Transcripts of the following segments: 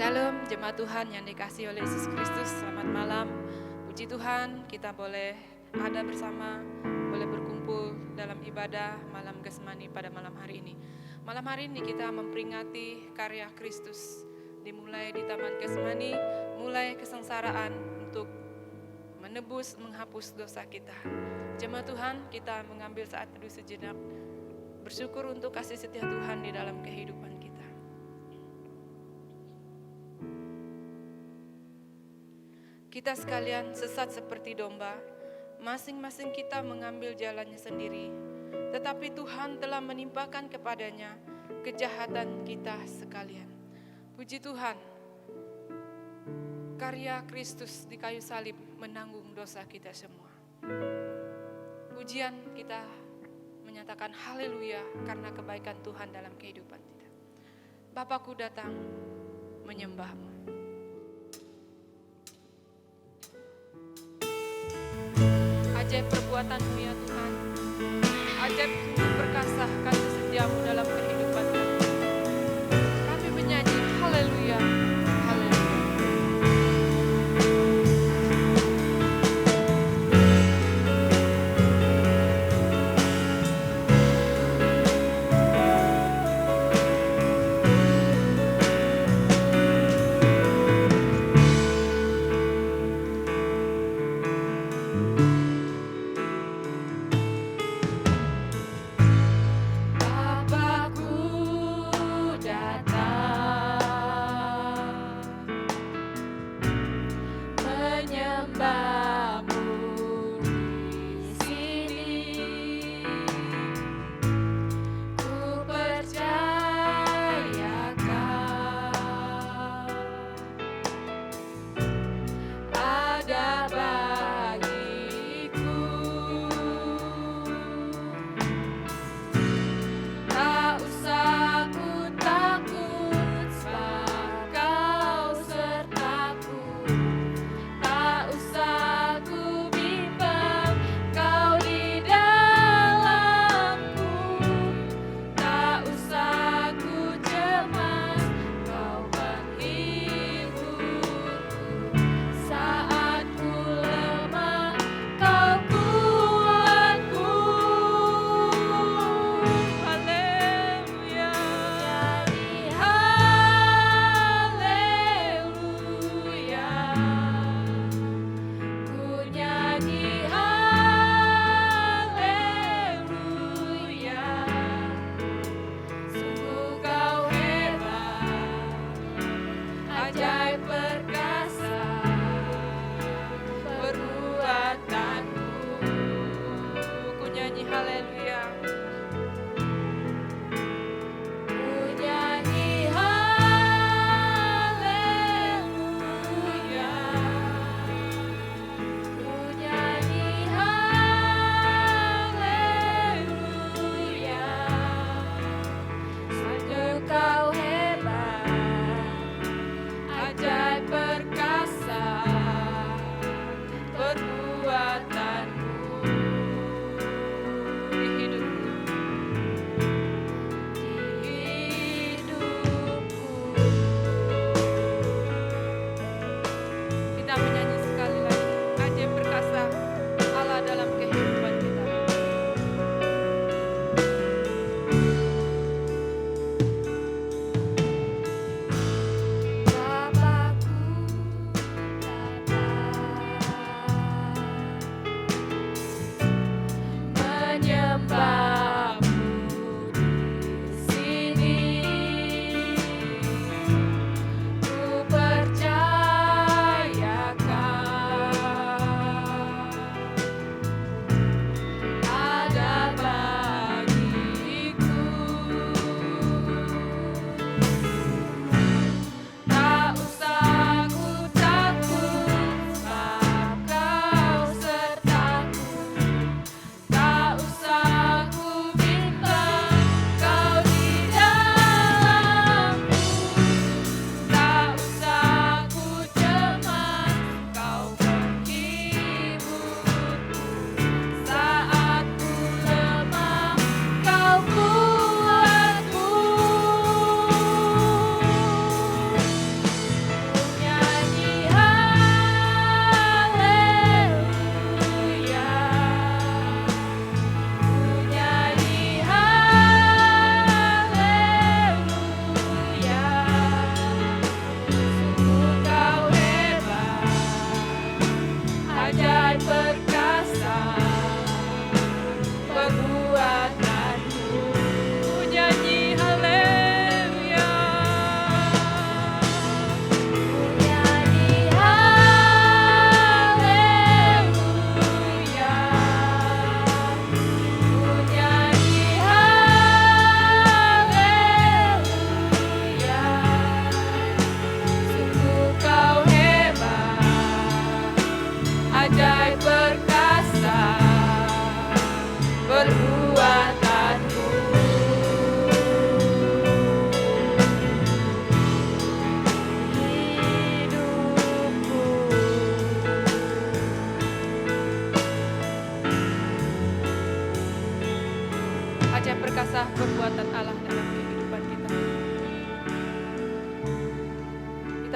Shalom, jemaat Tuhan yang dikasihi oleh Yesus Kristus. Selamat malam. Puji Tuhan, kita boleh ada bersama, boleh berkumpul dalam ibadah malam Getsemani pada malam hari ini. Malam hari ini kita memperingati karya Kristus, dimulai di Taman Getsemani, mulai kesengsaraan untuk menebus, menghapus dosa kita. Jemaat Tuhan, kita mengambil saat teduh sejenak, bersyukur untuk kasih setia Tuhan di dalam kehidupan kita. Kita sekalian sesat seperti domba, masing-masing kita mengambil jalannya sendiri, tetapi Tuhan telah menimpakan kepadanya kejahatan kita sekalian. Puji Tuhan, karya Kristus di kayu salib menanggung dosa kita semua. Pujian kita menyatakan haleluya karena kebaikan Tuhan dalam kehidupan kita. Bapakku datang menyembahmu. Ajaib perbuatan-Mu ya Tuhan, ajaib sungguh perkasa kasih setiamu dalam kehidupan kami. Kami menyanyi haleluya, haleluya. Bapa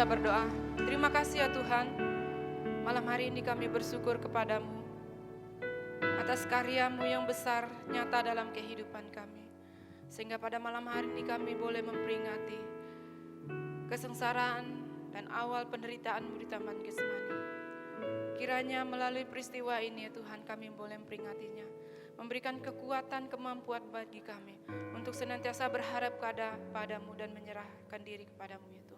kita berdoa. Terima kasih ya Tuhan, malam hari ini kami bersyukur kepadamu atas karya-Mu yang besar nyata dalam kehidupan kami. Sehingga pada malam hari ini kami boleh memperingati kesengsaraan dan awal penderitaan-Mu di Taman Getsemani. Kiranya melalui peristiwa ini ya Tuhan, kami boleh memperingatinya, memberikan kekuatan, kemampuan bagi kami untuk senantiasa berharap padamu dan menyerahkan diri kepadamu ya Tuhan.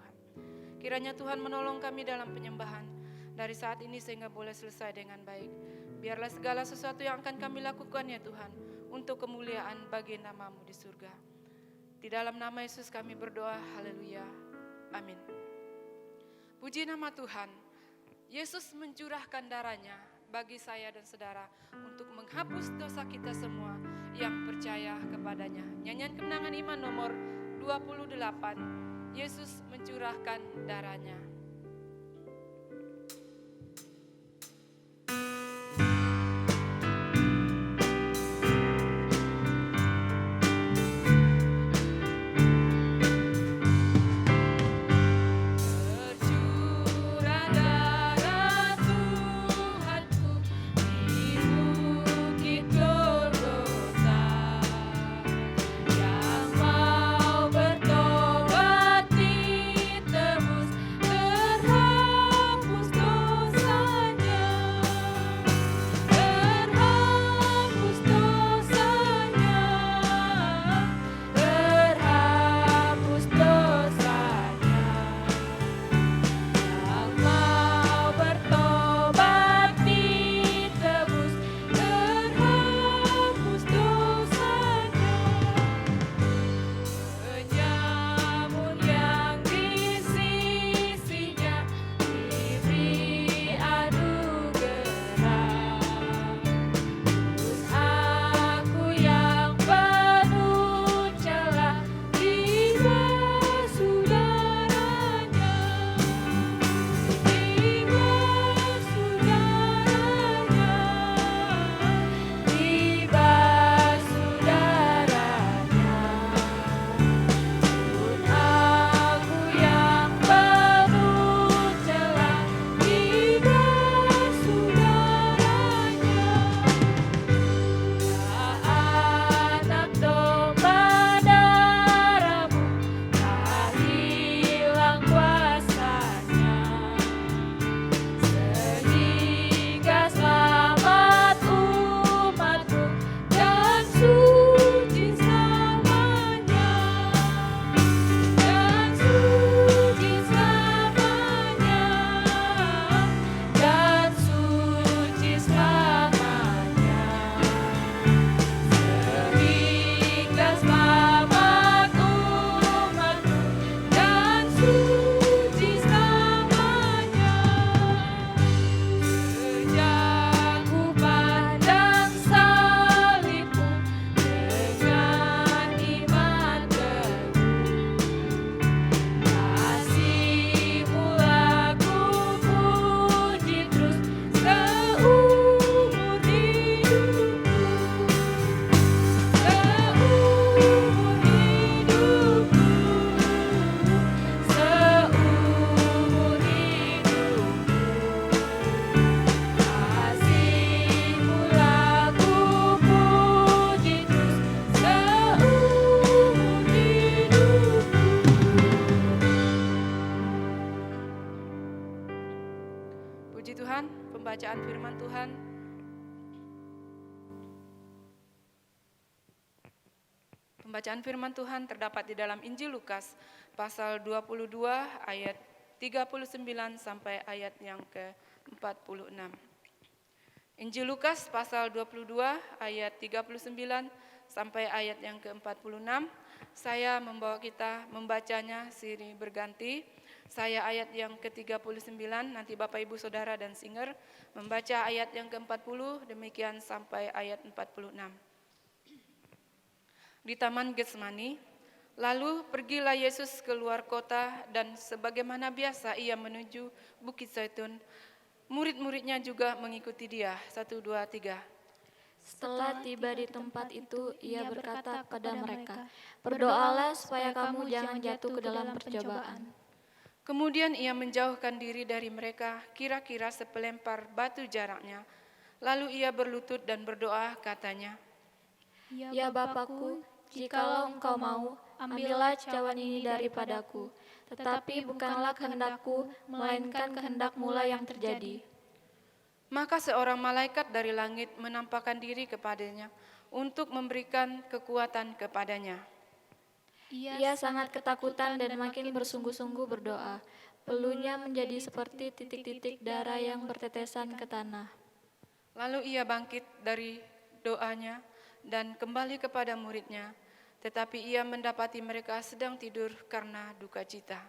Kiranya Tuhan menolong kami dalam penyembahan dari saat ini sehingga boleh selesai dengan baik. Biarlah segala sesuatu yang akan kami lakukan ya Tuhan untuk kemuliaan bagi nama-Mu di surga. Di dalam nama Yesus kami berdoa, haleluya, amin. Puji nama Tuhan. Yesus mencurahkan darahnya bagi saya dan saudara untuk menghapus dosa kita semua yang percaya kepadanya. Nyanyian Kemenangan Iman nomor 28, Yesus mencurahkan darahnya. Pembacaan firman Tuhan. Pembacaan firman Tuhan terdapat di dalam Injil Lukas pasal 22 ayat 39 sampai ayat yang ke-46. Injil Lukas pasal 22 ayat 39 sampai ayat yang ke-46. Saya membawa kita membacanya silih berganti. Saya ayat yang ke-39, nanti Bapak Ibu Saudara dan Singer membaca ayat yang ke-40, demikian sampai ayat 46. Di Taman Getsemani, lalu pergilah Yesus keluar kota dan sebagaimana biasa ia menuju Bukit Zaitun. Murid-muridnya juga mengikuti dia. 1, 2, 3. Setelah tiba di tempat itu, ia berkata kepada mereka, "Berdoalah supaya kamu jangan jatuh ke dalam percobaan." Kemudian ia menjauhkan diri dari mereka, kira-kira sepelempar batu jaraknya. Lalu ia berlutut dan berdoa, katanya, Ya Bapakku, jikalau Engkau mau, ambillah cawan ini daripadaku. Tetapi bukanlah kehendakku, melainkan kehendak-Mu lah yang terjadi. Maka seorang malaikat dari langit menampakkan diri kepadanya untuk memberikan kekuatan kepadanya. Ia sangat ketakutan dan makin bersungguh-sungguh berdoa. Peluhnya menjadi seperti titik-titik darah yang bertetesan ke tanah. Lalu ia bangkit dari doanya dan kembali kepada muridnya, tetapi ia mendapati mereka sedang tidur karena duka cita.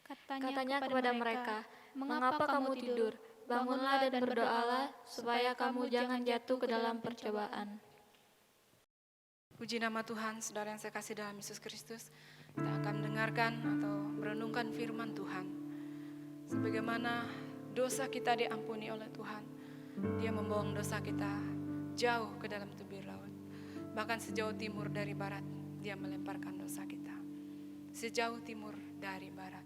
Katanya kepada mereka, "Mengapa kamu tidur? Bangunlah dan berdoalah, supaya kamu jangan jatuh ke dalam percobaan." Puji nama Tuhan, saudara yang saya kasih dalam Yesus Kristus. Kita akan mendengarkan atau merenungkan firman Tuhan. Sebagaimana dosa kita diampuni oleh Tuhan, Dia membuang dosa kita jauh ke dalam tebing laut. Bahkan sejauh timur dari barat, Dia melemparkan dosa kita. Sejauh timur dari barat.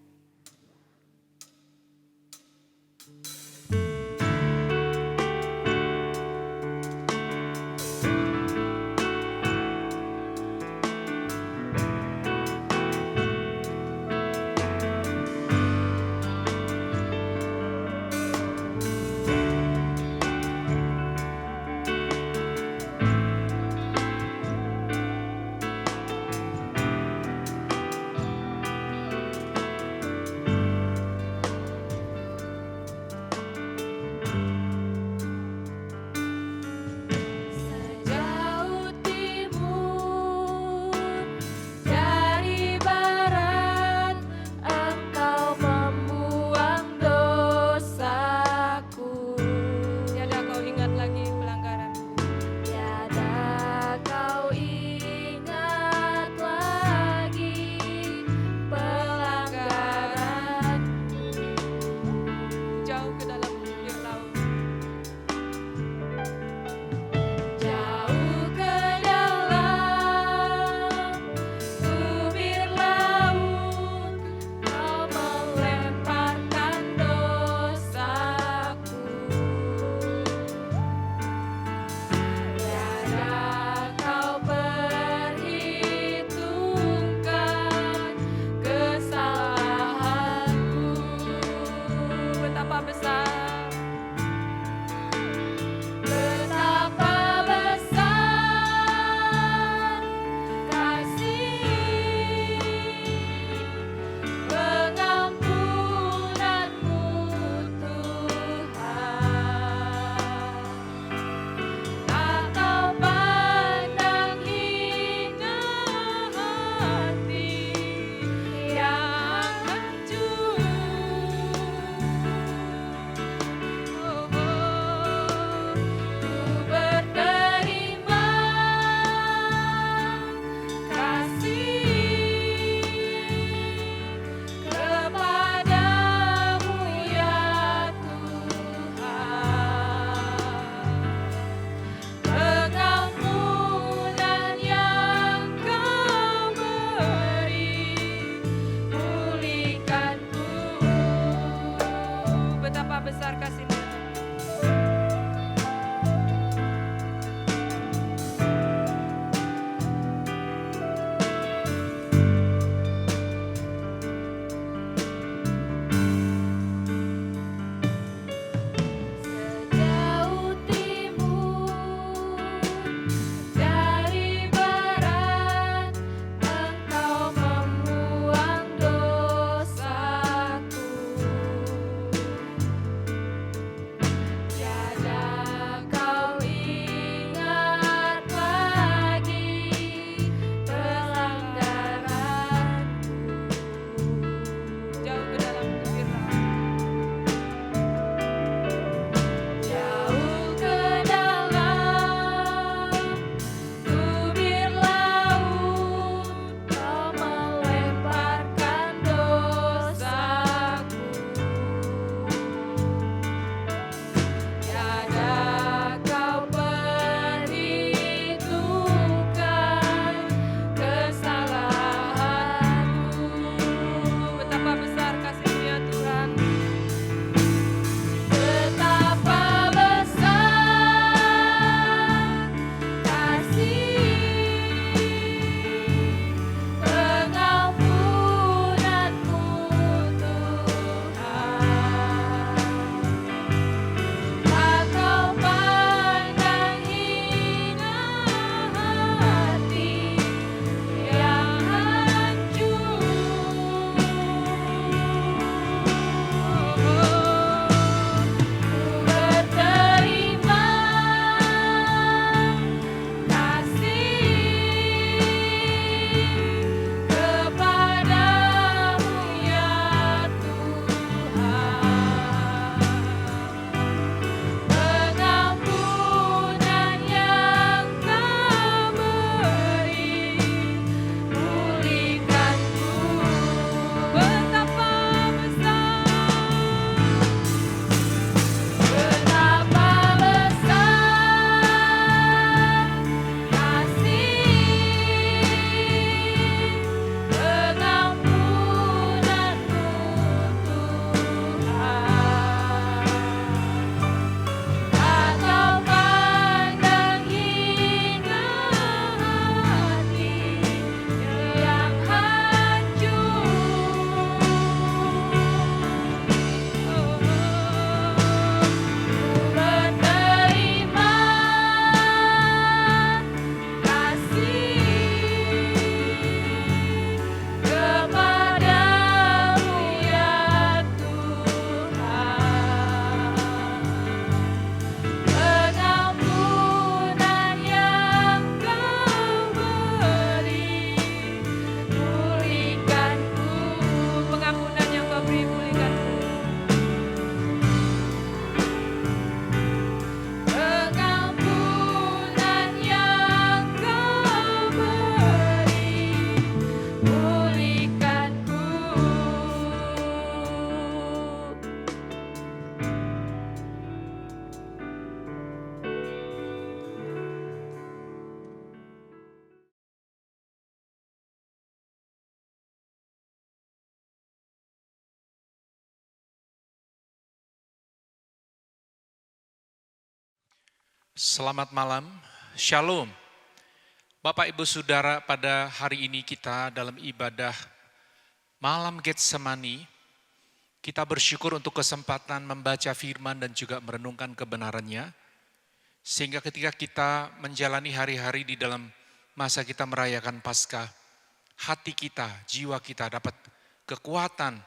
Selamat malam, Shalom. Bapak Ibu Saudara, pada hari ini kita dalam ibadah Malam Getsemani, kita bersyukur untuk kesempatan membaca firman dan juga merenungkan kebenarannya. Sehingga ketika kita menjalani hari-hari di dalam masa kita merayakan Paskah, hati kita, jiwa kita dapat kekuatan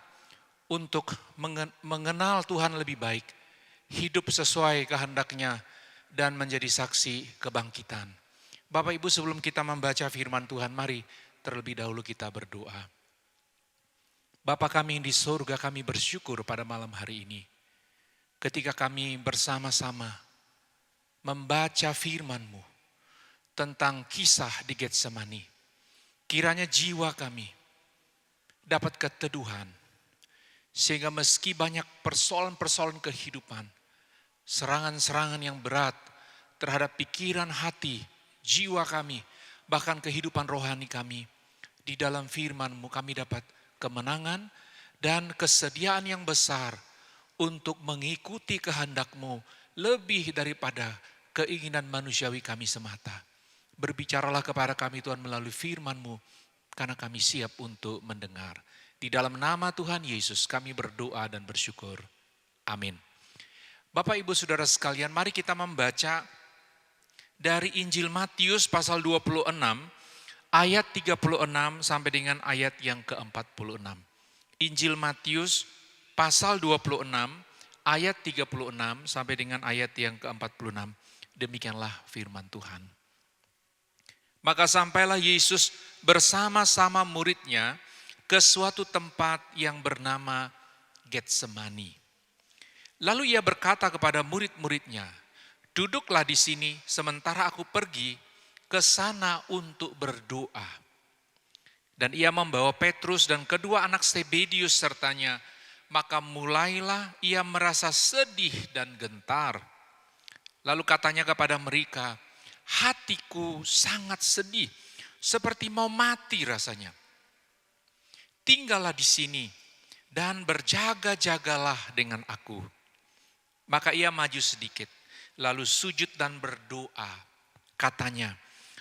untuk mengenal Tuhan lebih baik, hidup sesuai kehendak-Nya, dan menjadi saksi kebangkitan. Bapak Ibu, sebelum kita membaca firman Tuhan, mari terlebih dahulu kita berdoa. Bapa kami yang di surga, kami bersyukur pada malam hari ini, ketika kami bersama-sama membaca firman-Mu tentang kisah di Getsemani. Kiranya jiwa kami dapat keteduhan, sehingga meski banyak persoalan-persoalan kehidupan, serangan-serangan yang berat terhadap pikiran, hati, jiwa kami, bahkan kehidupan rohani kami, di dalam firman-Mu kami dapat kemenangan dan kesediaan yang besar untuk mengikuti kehendak-Mu lebih daripada keinginan manusiawi kami semata. Berbicaralah kepada kami Tuhan melalui firman-Mu, karena kami siap untuk mendengar. Di dalam nama Tuhan Yesus kami berdoa dan bersyukur. Amin. Bapak Ibu Saudara sekalian, mari kita membaca dari Injil Matius pasal 26 ayat 36 sampai dengan ayat yang ke-46. Injil Matius pasal 26 ayat 36 sampai dengan ayat yang ke-46. Demikianlah firman Tuhan. Maka sampailah Yesus bersama-sama murid-Nya ke suatu tempat yang bernama Getsemani. Lalu ia berkata kepada murid-murid-Nya, "Duduklah di sini sementara aku pergi ke sana untuk berdoa." Dan ia membawa Petrus dan kedua anak Zebedius sertanya, maka mulailah ia merasa sedih dan gentar. Lalu katanya kepada mereka, "Hatiku sangat sedih, seperti mau mati rasanya. Tinggallah di sini dan berjaga-jagalah dengan aku." Maka ia maju sedikit, lalu sujud dan berdoa. Katanya,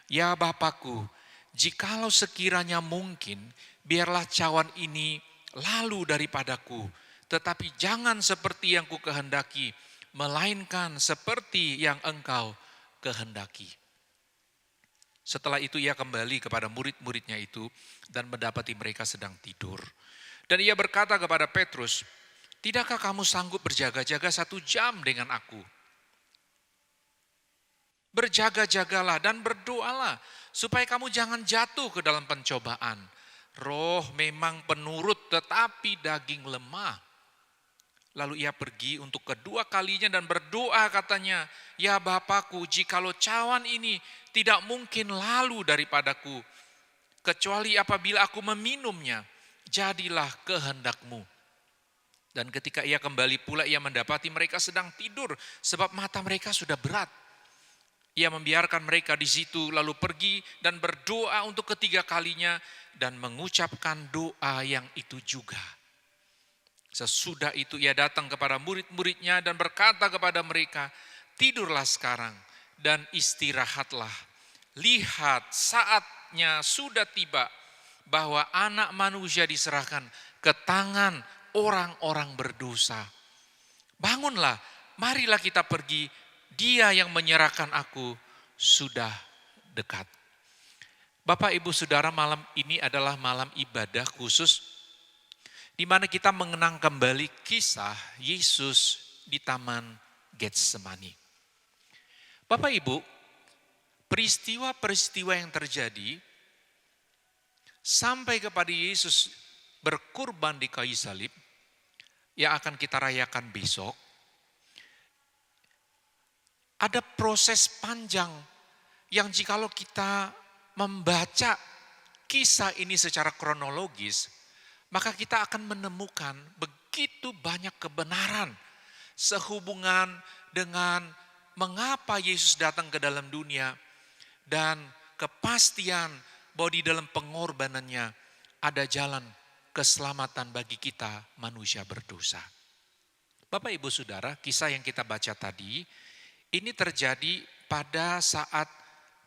"Ya Bapakku, jikalau sekiranya mungkin, biarlah cawan ini lalu daripadaku. Tetapi jangan seperti yang ku kehendaki, melainkan seperti yang Engkau kehendaki." Setelah itu ia kembali kepada murid-muridnya itu dan mendapati mereka sedang tidur. Dan ia berkata kepada Petrus, "Tidakkah kamu sanggup berjaga-jaga 1 jam dengan aku? Berjaga-jagalah dan berdoalah supaya kamu jangan jatuh ke dalam pencobaan. Roh memang penurut tetapi daging lemah." Lalu ia pergi untuk kedua kalinya dan berdoa katanya, "Ya Bapakku, jikalau cawan ini tidak mungkin lalu daripadaku, kecuali apabila aku meminumnya, jadilah kehendak-Mu." Dan ketika ia kembali pula, ia mendapati mereka sedang tidur, sebab mata mereka sudah berat. Ia membiarkan mereka di situ, lalu pergi dan berdoa untuk ketiga kalinya, dan mengucapkan doa yang itu juga. Sesudah itu ia datang kepada murid-muridnya dan berkata kepada mereka, "Tidurlah sekarang dan istirahatlah. Lihat, saatnya sudah tiba bahwa Anak Manusia diserahkan ke tangan orang-orang berdosa. Bangunlah, marilah kita pergi. Dia yang menyerahkan aku sudah dekat." Bapak Ibu Saudara, malam ini adalah malam ibadah khusus di mana kita mengenang kembali kisah Yesus di Taman Getsemani. Bapak Ibu, peristiwa-peristiwa yang terjadi sampai kepada Yesus berkurban di kayu salib yang akan kita rayakan besok, ada proses panjang yang jikalau kita membaca kisah ini secara kronologis, maka kita akan menemukan begitu banyak kebenaran sehubungan dengan mengapa Yesus datang ke dalam dunia dan kepastian bahwa di dalam pengorbanannya ada jalan keselamatan bagi kita manusia berdosa. Bapak Ibu Saudara, kisah yang kita baca tadi ini terjadi pada saat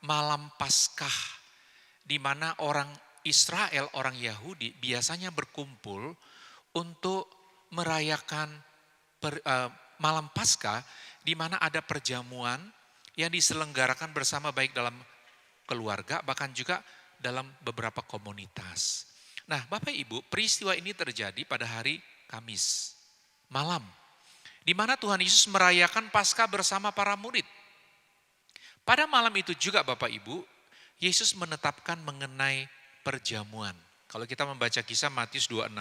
malam Paskah, di mana orang Israel, orang Yahudi biasanya berkumpul untuk merayakan malam Paskah, di mana ada perjamuan yang diselenggarakan bersama baik dalam keluarga, bahkan juga dalam beberapa komunitas. Nah, Bapak Ibu, peristiwa ini terjadi pada hari Kamis malam, di mana Tuhan Yesus merayakan Paskah bersama para murid. Pada malam itu juga Bapak Ibu, Yesus menetapkan mengenai perjamuan. Kalau kita membaca kisah Matius 26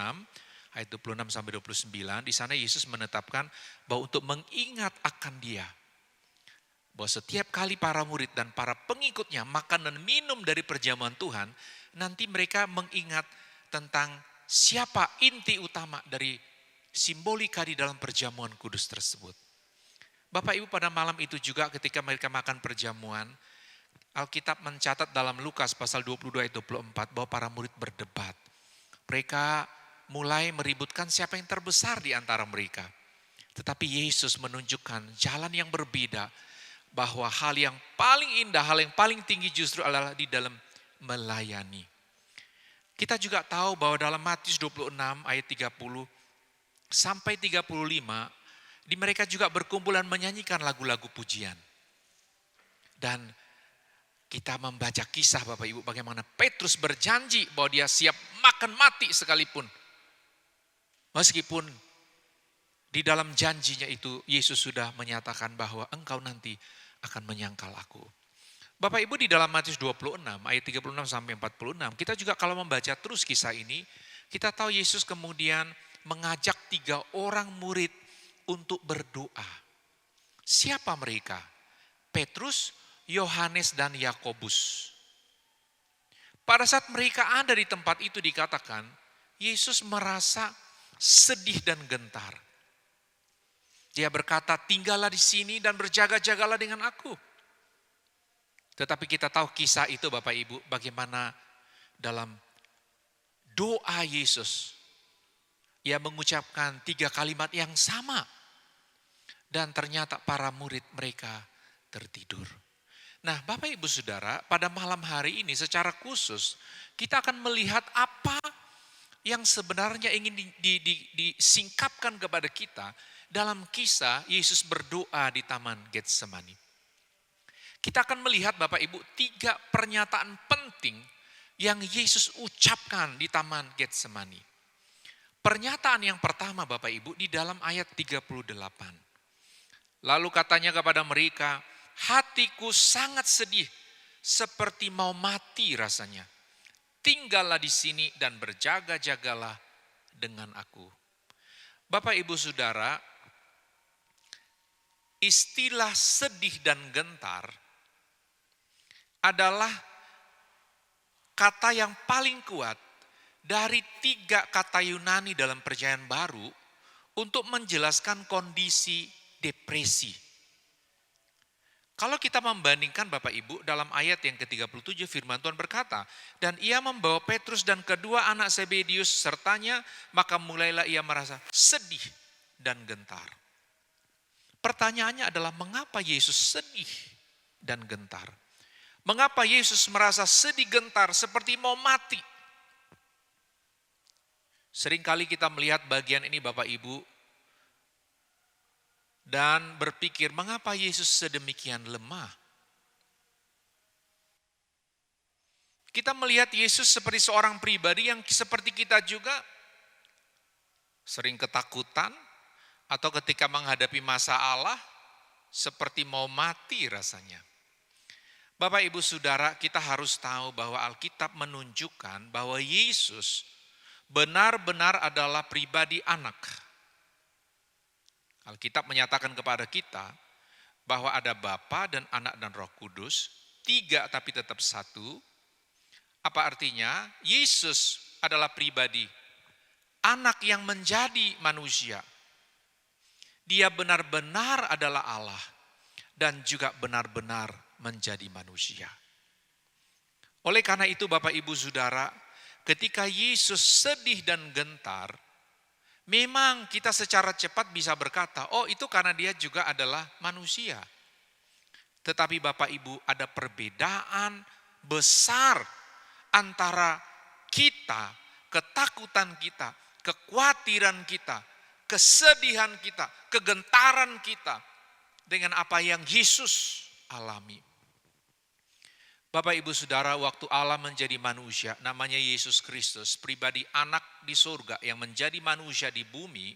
ayat 26 sampai 29, di sana Yesus menetapkan bahwa untuk mengingat akan Dia, bahwa setiap kali para murid dan para pengikutnya makan dan minum dari perjamuan Tuhan, nanti mereka mengingat tentang siapa inti utama dari simbolika di dalam perjamuan kudus tersebut. Bapak Ibu, pada malam itu juga ketika mereka makan perjamuan, Alkitab mencatat dalam Lukas pasal 22 ayat 24 bahwa para murid berdebat. Mereka mulai meributkan siapa yang terbesar di antara mereka. Tetapi Yesus menunjukkan jalan yang berbeda, bahwa hal yang paling indah, hal yang paling tinggi justru adalah di dalam melayani. Kita juga tahu bahwa dalam Matius 26 ayat 30 sampai 35, di mereka juga berkumpul dan menyanyikan lagu-lagu pujian. Dan kita membaca kisah Bapak Ibu bagaimana Petrus berjanji bahwa dia siap makan mati sekalipun. Meskipun di dalam janjinya itu Yesus sudah menyatakan bahwa engkau nanti akan menyangkal aku. Bapak Ibu, di dalam Matius 26 ayat 36 sampai 46, kita juga kalau membaca terus kisah ini, kita tahu Yesus kemudian mengajak 3 orang murid untuk berdoa. Siapa mereka? Petrus, Yohanes, dan Yakobus. Pada saat mereka ada di tempat itu dikatakan, Yesus merasa sedih dan gentar. Dia berkata, tinggallah di sini dan berjaga-jagalah dengan aku. Tetapi kita tahu kisah itu Bapak Ibu, bagaimana dalam doa Yesus, Ia mengucapkan 3 kalimat yang sama. Dan ternyata para murid mereka tertidur. Nah Bapak Ibu Saudara, pada malam hari ini secara khusus kita akan melihat apa yang sebenarnya ingin disingkapkan kepada kita dalam kisah Yesus berdoa di Taman Getsemani. Kita akan melihat Bapak Ibu 3 pernyataan penting yang Yesus ucapkan di Taman Getsemani. Pernyataan yang pertama Bapak Ibu di dalam ayat 38. Lalu katanya kepada mereka, hatiku sangat sedih seperti mau mati rasanya. Tinggallah di sini dan berjaga-jagalah dengan aku. Bapak Ibu Saudara, istilah sedih dan gentar adalah kata yang paling kuat dari 3 kata Yunani dalam Perjanjian Baru untuk menjelaskan kondisi depresi. Kalau kita membandingkan Bapak Ibu dalam ayat yang ke-37 firman Tuhan berkata, dan ia membawa Petrus dan kedua anak Zebedius sertanya, maka mulailah ia merasa sedih dan gentar. Pertanyaannya adalah mengapa Yesus sedih dan gentar? Mengapa Yesus merasa sedih gentar seperti mau mati? Seringkali kita melihat bagian ini Bapak Ibu dan berpikir mengapa Yesus sedemikian lemah. Kita melihat Yesus seperti seorang pribadi yang seperti kita juga sering ketakutan atau ketika menghadapi masalah seperti mau mati rasanya. Bapak Ibu Saudara, kita harus tahu bahwa Alkitab menunjukkan bahwa Yesus benar-benar adalah pribadi anak. Alkitab menyatakan kepada kita bahwa ada Bapa dan Anak dan Roh Kudus, 3 tapi tetap 1. Apa artinya? Yesus adalah pribadi anak yang menjadi manusia. Dia benar-benar adalah Allah dan juga benar-benar menjadi manusia. Oleh karena itu Bapak Ibu Saudara, ketika Yesus sedih dan gentar, memang kita secara cepat bisa berkata, oh itu karena dia juga adalah manusia. Tetapi Bapak Ibu, ada perbedaan besar antara kita, ketakutan kita, kekhawatiran kita, kesedihan kita, kegentaran kita dengan apa yang Yesus alami. Bapak Ibu Saudara, waktu Allah menjadi manusia, namanya Yesus Kristus, pribadi anak di surga yang menjadi manusia di bumi,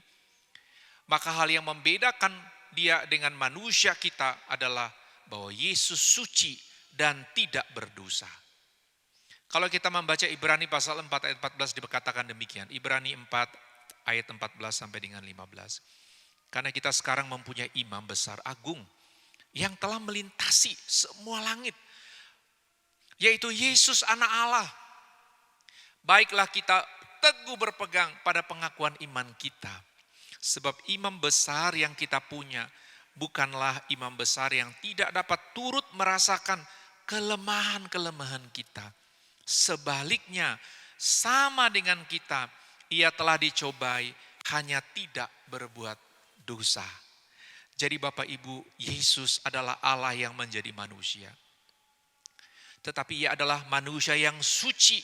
maka hal yang membedakan dia dengan manusia kita adalah bahwa Yesus suci dan tidak berdosa. Kalau kita membaca Ibrani pasal 4 ayat 14 dikatakan demikian. Ibrani 4 ayat 14 sampai dengan 15. Karena kita sekarang mempunyai imam besar agung yang telah melintasi semua langit, yaitu Yesus anak Allah. Baiklah kita teguh berpegang pada pengakuan iman kita. Sebab imam besar yang kita punya bukanlah imam besar yang tidak dapat turut merasakan kelemahan-kelemahan kita. Sebaliknya, sama dengan kita, ia telah dicobai, hanya tidak berbuat dosa. Jadi Bapak Ibu, Yesus adalah Allah yang menjadi manusia. Tetapi ia adalah manusia yang suci,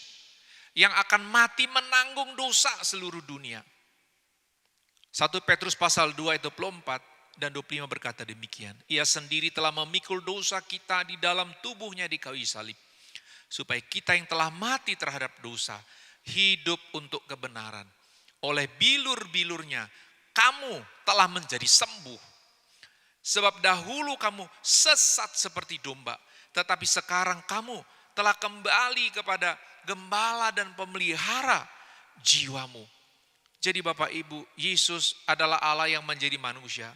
yang akan mati menanggung dosa seluruh dunia. 1 Petrus pasal 2 ayat 24 dan 25 berkata demikian. Ia sendiri telah memikul dosa kita di dalam tubuhnya di kayu salib. Supaya kita yang telah mati terhadap dosa, hidup untuk kebenaran. Oleh bilur-bilurnya, kamu telah menjadi sembuh. Sebab dahulu kamu sesat seperti domba. Tetapi sekarang kamu telah kembali kepada gembala dan pemelihara jiwamu. Jadi Bapak Ibu, Yesus adalah Allah yang menjadi manusia.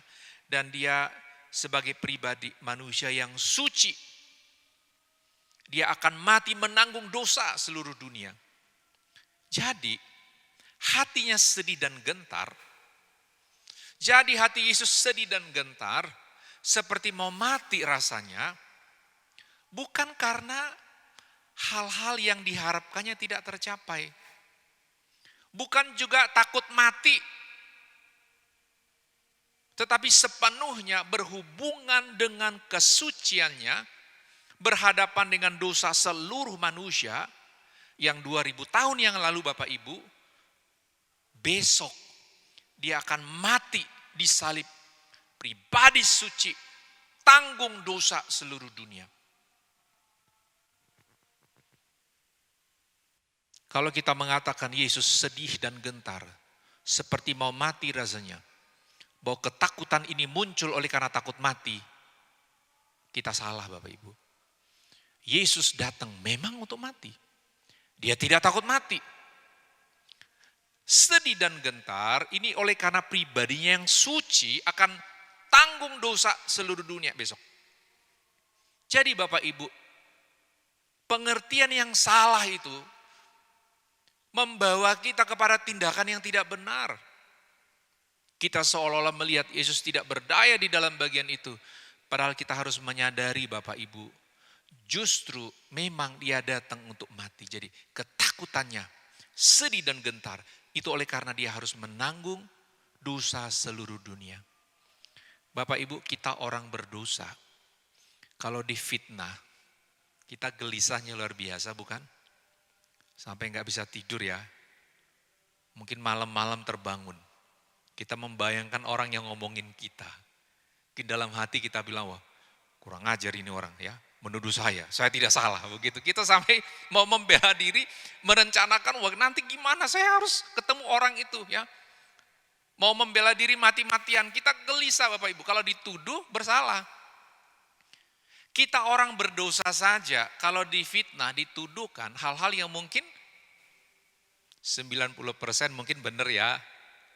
Dan dia sebagai pribadi manusia yang suci. Dia akan mati menanggung dosa seluruh dunia. Jadi hatinya sedih dan gentar. Jadi hati Yesus sedih dan gentar. Seperti mau mati rasanya. Bukan karena hal-hal yang diharapkannya tidak tercapai. Bukan juga takut mati. Tetapi sepenuhnya berhubungan dengan kesuciannya, berhadapan dengan dosa seluruh manusia, yang 2000 tahun yang lalu Bapak Ibu, besok dia akan mati di salib, pribadi suci, tanggung dosa seluruh dunia. Kalau kita mengatakan Yesus sedih dan gentar, seperti mau mati rasanya, bahwa ketakutan ini muncul oleh karena takut mati, kita salah Bapak Ibu. Yesus datang memang untuk mati. Dia tidak takut mati. Sedih dan gentar ini oleh karena pribadinya yang suci akan tanggung dosa seluruh dunia besok. Jadi Bapak Ibu, pengertian yang salah itu membawa kita kepada tindakan yang tidak benar. Kita seolah-olah melihat Yesus tidak berdaya di dalam bagian itu. Padahal kita harus menyadari Bapak Ibu, justru memang dia datang untuk mati. Jadi ketakutannya, sedih dan gentar, itu oleh karena dia harus menanggung dosa seluruh dunia. Bapak Ibu, kita orang berdosa. Kalau difitnah, kita gelisahnya luar biasa bukan? Sampai gak bisa tidur ya. Mungkin malam-malam terbangun. Kita membayangkan orang yang ngomongin kita. Di dalam hati kita bilang, wah kurang ajar ini orang ya. Menuduh saya tidak salah begitu. Kita sampai mau membela diri, merencanakan, wah nanti gimana saya harus ketemu orang itu ya. Mau membela diri mati-matian, kita gelisah Bapak Ibu. Kalau dituduh bersalah. Kita orang berdosa saja, kalau difitnah, dituduhkan hal-hal yang mungkin 90% mungkin benar ya.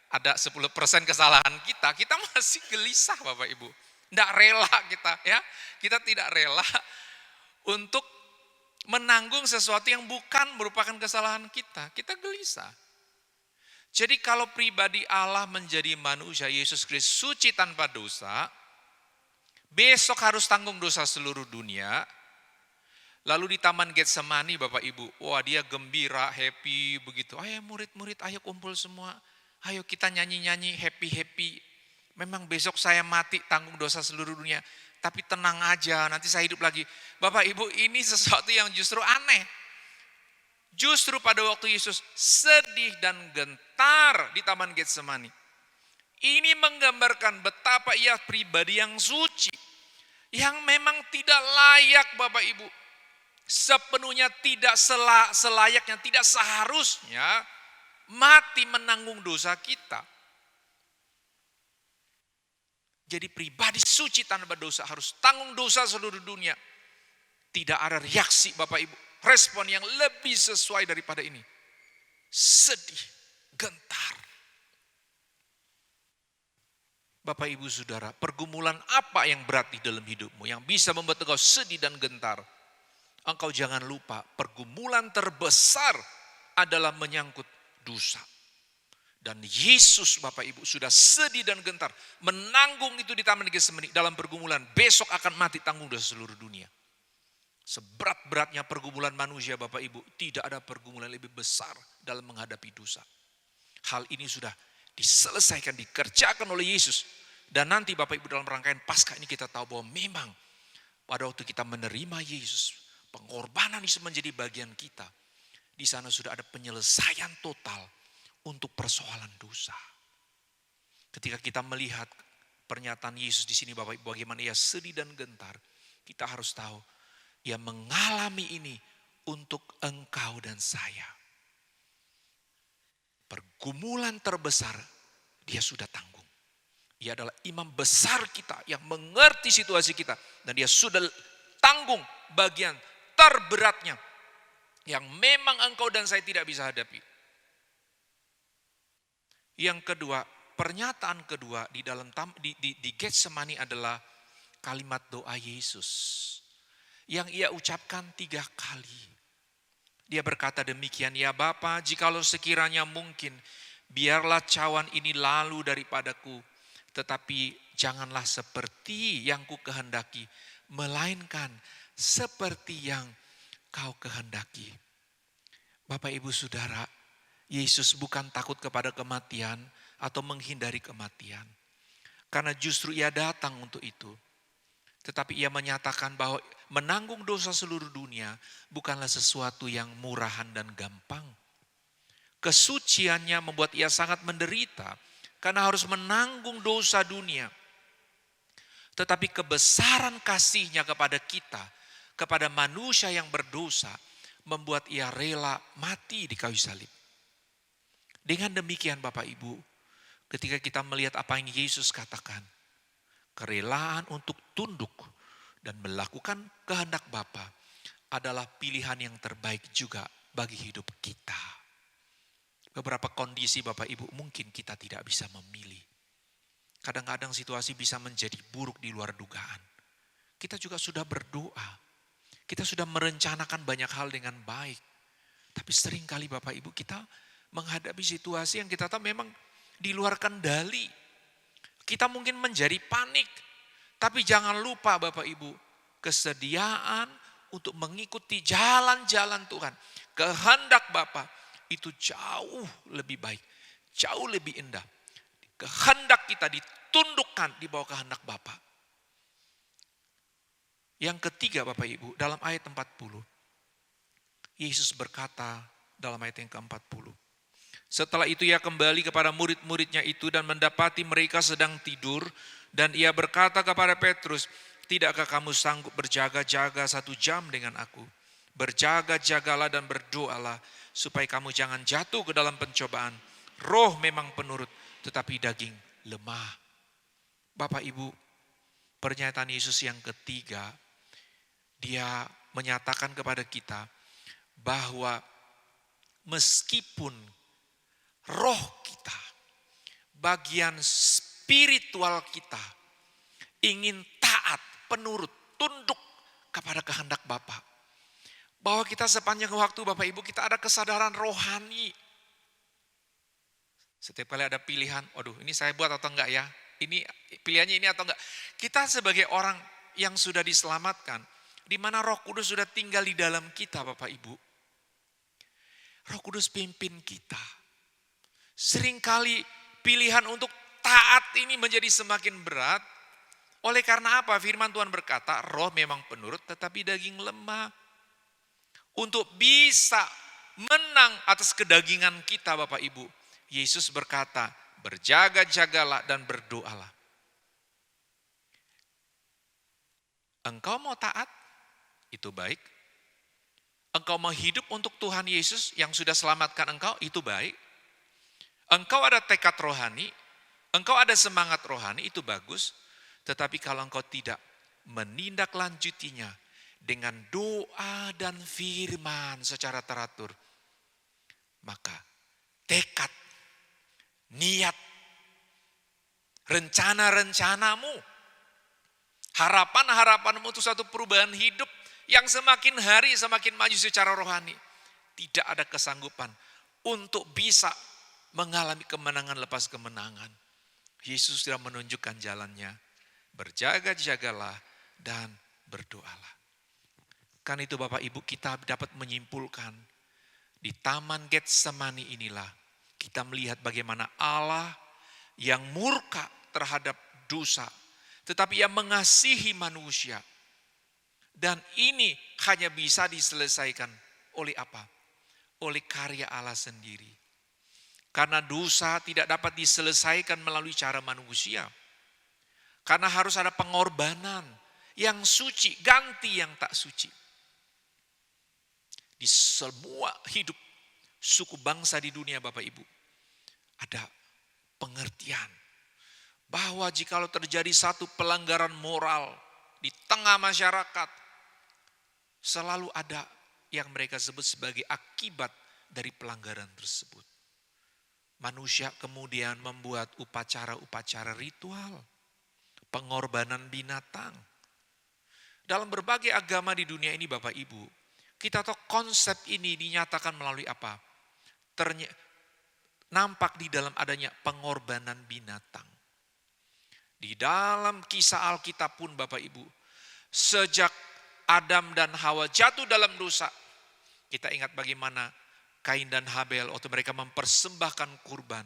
Ada 10% kesalahan kita masih gelisah Bapak Ibu. Tidak rela kita ya. Kita tidak rela untuk menanggung sesuatu yang bukan merupakan kesalahan kita. Kita gelisah. Jadi kalau pribadi Allah menjadi manusia, Yesus Kristus suci tanpa dosa, besok harus tanggung dosa seluruh dunia. Lalu di Taman Getsemani Bapak Ibu, wah dia gembira, happy begitu. Ayo murid-murid, ayo kumpul semua. Ayo kita nyanyi-nyanyi, happy-happy. Memang besok saya mati, tanggung dosa seluruh dunia. tapi tenang aja, nanti saya hidup lagi. Bapak Ibu, ini sesuatu yang justru aneh. Justru pada waktu Yesus sedih dan gentar di Taman Getsemani, ini menggambarkan betapa ia pribadi yang suci, yang memang tidak layak Bapak Ibu. Sepenuhnya tidak selayaknya, tidak seharusnya mati menanggung dosa kita. Jadi pribadi suci tanpa dosa harus tanggung dosa seluruh dunia. Tidak ada reaksi Bapak Ibu, respon yang lebih sesuai daripada ini. Sedih, gentar. Bapak Ibu Saudara, pergumulan apa yang berat di dalam hidupmu yang bisa membuat engkau sedih dan gentar? Engkau jangan lupa, pergumulan terbesar adalah menyangkut dosa. Dan Yesus Bapak Ibu sudah sedih dan gentar menanggung itu di Taman Getsemani dalam pergumulan. Besok akan mati tanggung dosa seluruh dunia. Seberat-beratnya pergumulan manusia Bapak Ibu, tidak ada pergumulan lebih besar dalam menghadapi dosa. Hal ini sudah diselesaikan, dikerjakan oleh Yesus. Dan nanti Bapak Ibu dalam rangkaian Paskah ini kita tahu bahwa memang pada waktu kita menerima Yesus, pengorbanan Yesus menjadi bagian kita. Di sana sudah ada penyelesaian total untuk persoalan dosa. Ketika kita melihat pernyataan Yesus di sini Bapak Ibu, bagaimana ia sedih dan gentar, kita harus tahu ia mengalami ini untuk engkau dan saya. Pergumulan terbesar dia sudah tanggung. Ia adalah imam besar kita yang mengerti situasi kita, dan dia sudah tanggung bagian terberatnya yang memang engkau dan saya tidak bisa hadapi. Yang kedua, pernyataan kedua di dalam di Getsemani adalah kalimat doa Yesus yang ia ucapkan 3 kali. Dia berkata demikian, ya Bapa, jikalau sekiranya mungkin, biarlah cawan ini lalu daripadaku, tetapi janganlah seperti yang ku kehendaki, melainkan seperti yang kau kehendaki. Bapak Ibu Saudara, Yesus bukan takut kepada kematian atau menghindari kematian. Karena justru ia datang untuk itu. Tetapi ia menyatakan bahwa menanggung dosa seluruh dunia bukanlah sesuatu yang murahan dan gampang. Kesuciannya membuat ia sangat menderita karena harus menanggung dosa dunia. Tetapi kebesaran kasihnya kepada kita, kepada manusia yang berdosa, membuat ia rela mati di kayu salib. Dengan demikian Bapak Ibu, ketika kita melihat apa yang Yesus katakan, kerelaan untuk tunduk dan melakukan kehendak Bapa adalah pilihan yang terbaik juga bagi hidup kita. Beberapa kondisi Bapak Ibu mungkin kita tidak bisa memilih. Kadang-kadang situasi bisa menjadi buruk di luar dugaan. Kita juga sudah berdoa. Kita sudah merencanakan banyak hal dengan baik. Tapi seringkali Bapak Ibu kita menghadapi situasi yang kita tahu memang di luar kendali. Kita mungkin menjadi panik. Tapi jangan lupa Bapak Ibu, kesediaan untuk mengikuti jalan-jalan Tuhan, kehendak Bapa itu jauh lebih baik, jauh lebih indah. Kehendak kita ditundukkan di bawah kehendak Bapa. Yang ketiga Bapak Ibu, dalam ayat 40, Yesus berkata dalam ayat yang ke-40, setelah itu ia kembali kepada murid-muridnya itu dan mendapati mereka sedang tidur. Dan ia berkata kepada Petrus, tidakkah kamu sanggup berjaga-jaga 1 jam dengan aku? Berjaga-jagalah dan berdoalah supaya kamu jangan jatuh ke dalam pencobaan. Roh memang penurut, tetapi daging lemah. Bapak Ibu, pernyataan Yesus yang ketiga, dia menyatakan kepada kita bahwa meskipun roh kita, bagian spiritual kita ingin taat, penurut, tunduk kepada kehendak Bapa, bahwa kita sepanjang waktu Bapak Ibu kita ada kesadaran rohani. Setiap kali ada pilihan, aduh ini saya buat atau enggak ya, ini pilihannya ini atau enggak. Kita sebagai orang yang sudah diselamatkan, di mana Roh Kudus sudah tinggal di dalam kita Bapak Ibu. Roh Kudus pimpin kita. Seringkali pilihan untuk taat ini menjadi semakin berat Oleh karena apa? Firman Tuhan berkata, roh memang penurut tetapi daging lemah. Untuk bisa menang atas kedagingan kita Bapak Ibu, Yesus berkata, berjaga-jagalah dan berdoalah. Engkau mau taat? Itu baik. Engkau mau hidup untuk Tuhan Yesus yang sudah selamatkan engkau? Itu baik. Engkau ada tekad rohani, engkau ada semangat rohani, itu bagus. Tetapi kalau engkau tidak menindaklanjutinya dengan doa dan firman secara teratur, maka tekad, niat, rencana-rencanamu, harapan-harapanmu itu satu perubahan hidup yang semakin hari semakin maju secara rohani. Tidak ada kesanggupan untuk bisa mengalami kemenangan lepas kemenangan. Yesus sudah menunjukkan jalannya. Berjaga-jagalah dan berdoalah. Kan itu Bapak Ibu, kita dapat menyimpulkan di Taman Getsemani inilah kita melihat bagaimana Allah yang murka terhadap dosa, tetapi yang mengasihi manusia. Dan ini hanya bisa diselesaikan oleh apa? Oleh karya Allah sendiri. Karena dosa tidak dapat diselesaikan melalui cara manusia. Karena harus ada pengorbanan yang suci, ganti yang tak suci. Di semua hidup suku bangsa di dunia Bapak Ibu, ada pengertian bahwa jikalau terjadi satu pelanggaran moral di tengah masyarakat, selalu ada yang mereka sebut sebagai akibat dari pelanggaran tersebut. Manusia kemudian membuat upacara-upacara ritual, pengorbanan binatang. Dalam berbagai agama di dunia ini Bapak Ibu, kita tahu konsep ini dinyatakan melalui apa? Nampak di dalam adanya pengorbanan binatang. Di dalam kisah Alkitab pun Bapak Ibu, sejak Adam dan Hawa jatuh dalam dosa, kita ingat bagaimana Kain dan Habel waktu mereka mempersembahkan kurban.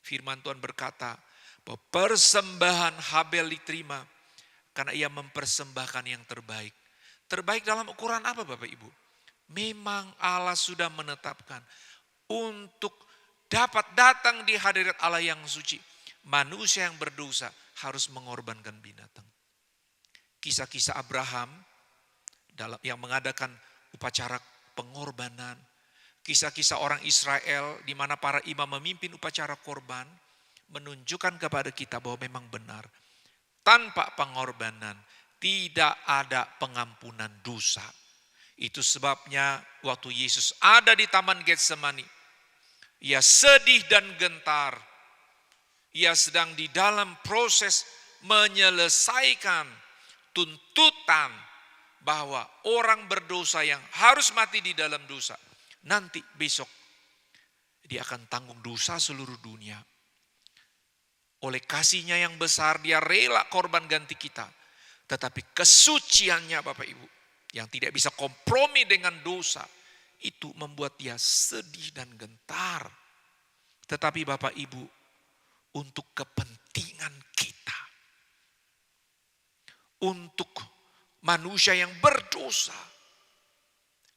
Firman Tuhan berkata bahwa persembahan Habel diterima karena ia mempersembahkan yang terbaik. Terbaik dalam ukuran apa Bapak Ibu? Memang Allah sudah menetapkan untuk dapat datang di hadirat Allah yang suci. Manusia yang berdosa harus mengorbankan binatang. Kisah-kisah Abraham yang mengadakan upacara pengorbanan. Kisah-kisah orang Israel di mana para imam memimpin upacara korban menunjukkan kepada kita bahwa memang benar. Tanpa pengorbanan tidak ada pengampunan dosa. Itu sebabnya waktu Yesus ada di Taman Getsemani, ia sedih dan gentar. Ia sedang di dalam proses menyelesaikan tuntutan bahwa orang berdosa yang harus mati di dalam dosa, nanti besok dia akan tanggung dosa seluruh dunia. Oleh kasihnya yang besar dia rela korban ganti kita. Tetapi kesuciannya Bapak Ibu yang tidak bisa kompromi dengan dosa, itu membuat dia sedih dan gentar. Tetapi Bapak Ibu, untuk kepentingan kita, untuk manusia yang berdosa,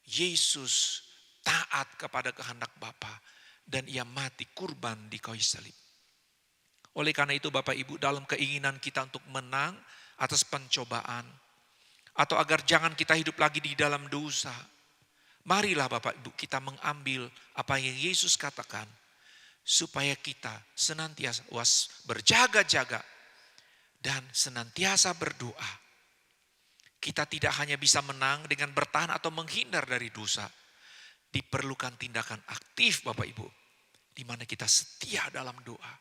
Yesus taat kepada kehendak Bapa dan ia mati kurban di kayu salib. Oleh karena itu Bapak Ibu, dalam keinginan kita untuk menang atas pencobaan, atau agar jangan kita hidup lagi di dalam dosa, marilah Bapak Ibu kita mengambil apa yang Yesus katakan, supaya kita senantiasa berjaga-jaga dan senantiasa berdoa. Kita tidak hanya bisa menang dengan bertahan atau menghindar dari dosa. Diperlukan tindakan aktif Bapak Ibu, di mana kita setia dalam doa,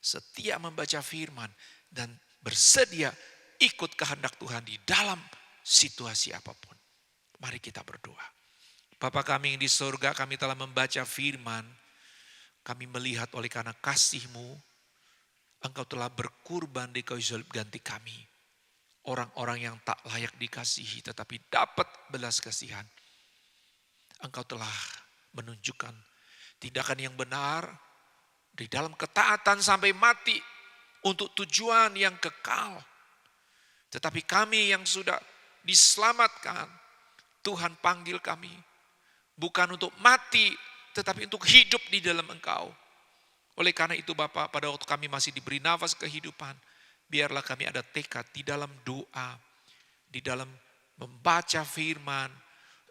setia membaca firman, dan bersedia ikut kehendak Tuhan di dalam situasi apapun. Mari kita berdoa. Bapa kami yang di surga, kami telah membaca firman. Kami melihat oleh karena kasih-Mu, Engkau telah berkurban di kayu salib ganti kami. Orang-orang yang tak layak dikasihi tetapi dapat belas kasihan. Engkau telah menunjukkan tindakan yang benar di dalam ketaatan sampai mati untuk tujuan yang kekal. Tetapi kami yang sudah diselamatkan, Tuhan panggil kami. Bukan untuk mati, tetapi untuk hidup di dalam Engkau. Oleh karena itu Bapa, pada waktu kami masih diberi nafas kehidupan, biarlah kami ada tekad di dalam doa, di dalam membaca firman,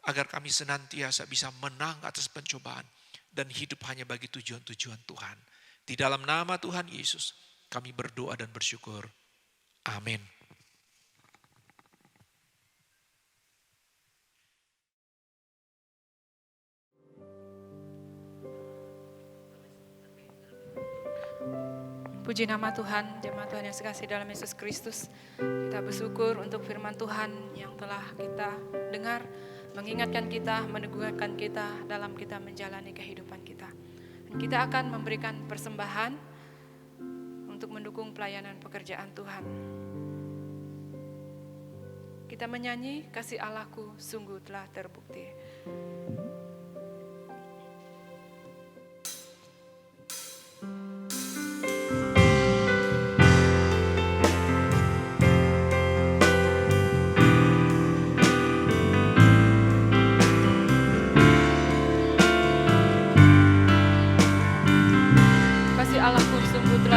agar kami senantiasa bisa menang atas pencobaan dan hidup hanya bagi tujuan-tujuan Tuhan. Di dalam nama Tuhan Yesus, kami berdoa dan bersyukur. Amin. Puji nama Tuhan, jemaat Tuhan yang sekasih dalam Yesus Kristus. Kita bersyukur untuk firman Tuhan yang telah kita dengar, mengingatkan kita, meneguhkan kita dalam kita menjalani kehidupan kita. Dan kita akan memberikan persembahan untuk mendukung pelayanan pekerjaan Tuhan. Kita menyanyi, kasih Allahku sungguh telah terbukti.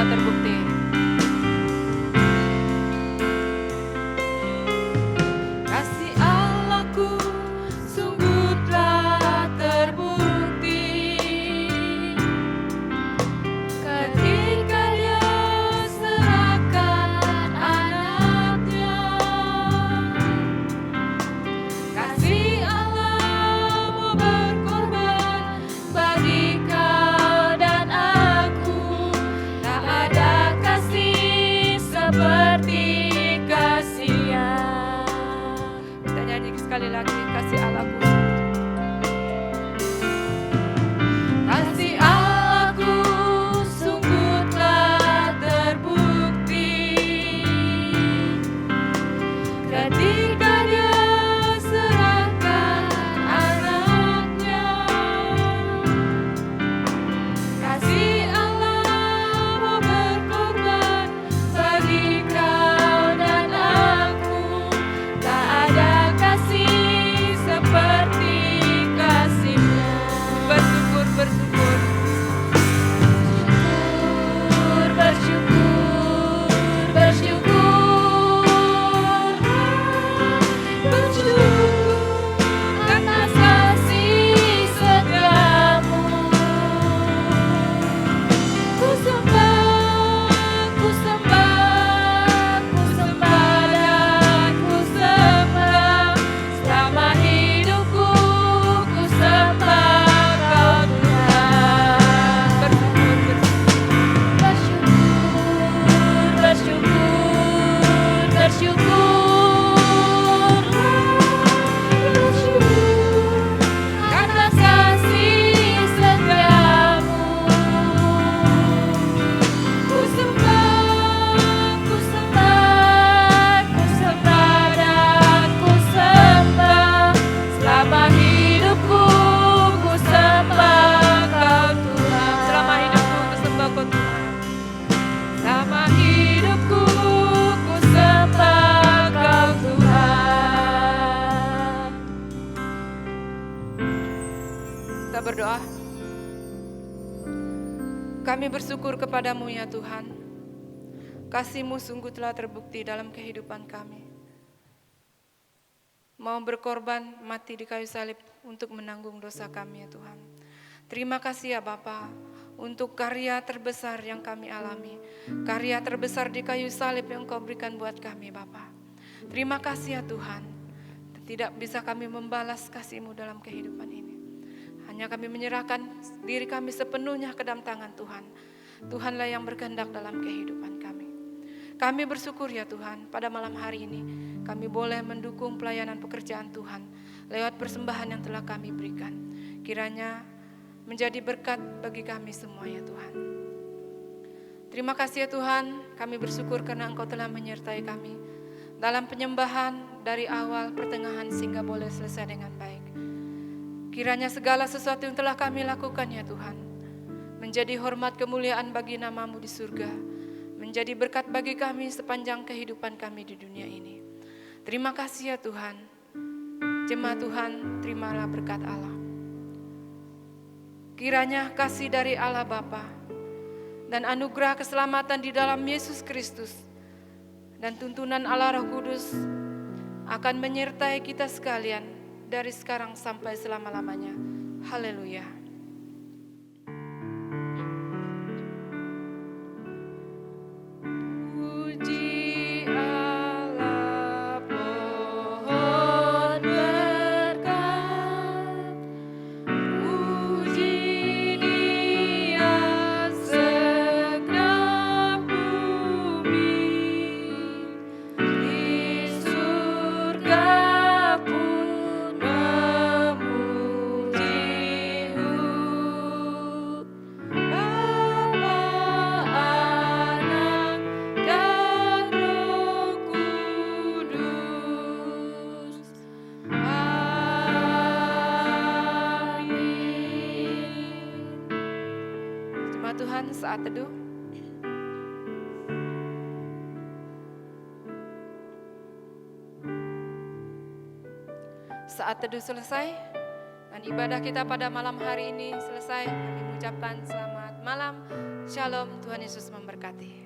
Terbukti. Kasih Allahku sungguh telah terbukti ketika Dia serahkan anaknya. Kasih Allah mau berkorban bagi kau dan aku. Ada kasih seperti kasih-Nya. Kita nyanyi sekali lagi, kasih Allahku. Kasih Allahku sungguh telah terbukti ketika Dia serahkan anaknya. Kasih berdoa. Kami bersyukur kepadamu ya Tuhan. Kasih-Mu sungguh telah terbukti dalam kehidupan kami. Mau berkorban mati di kayu salib untuk menanggung dosa kami ya Tuhan. Terima kasih ya Bapa untuk karya terbesar yang kami alami. Karya terbesar di kayu salib yang Kau berikan buat kami Bapa. Terima kasih ya Tuhan. Tidak bisa kami membalas kasih-Mu dalam kehidupan ini. Hanya kami menyerahkan diri kami sepenuhnya ke dalam tangan Tuhan. Tuhanlah yang berkehendak dalam kehidupan kami. Kami bersyukur ya Tuhan, pada malam hari ini kami boleh mendukung pelayanan pekerjaan Tuhan lewat persembahan yang telah kami berikan. Kiranya menjadi berkat bagi kami semua ya Tuhan. Terima kasih ya Tuhan, kami bersyukur karena Engkau telah menyertai kami dalam penyembahan dari awal, pertengahan sehingga boleh selesai dengan baik. Kiranya segala sesuatu yang telah kami lakukan ya Tuhan, menjadi hormat kemuliaan bagi nama-Mu di surga, menjadi berkat bagi kami sepanjang kehidupan kami di dunia ini. Terima kasih ya Tuhan. Jemaat Tuhan, terimalah berkat Allah. Kiranya kasih dari Allah Bapa dan anugerah keselamatan di dalam Yesus Kristus dan tuntunan Allah Roh Kudus akan menyertai kita sekalian dari sekarang sampai selama-lamanya. Haleluya. Puji Allah, pohon berkat. Puji Dia segenap bumi. Di surga pun memuji-Mu. Bapa, Anak, dan Roh Kudus. Amin. Jemaat Tuhan, saat teduh. Saat teduh selesai dan ibadah kita pada malam hari ini selesai. Kami mengucapkan selamat malam. Shalom, Tuhan Yesus memberkati.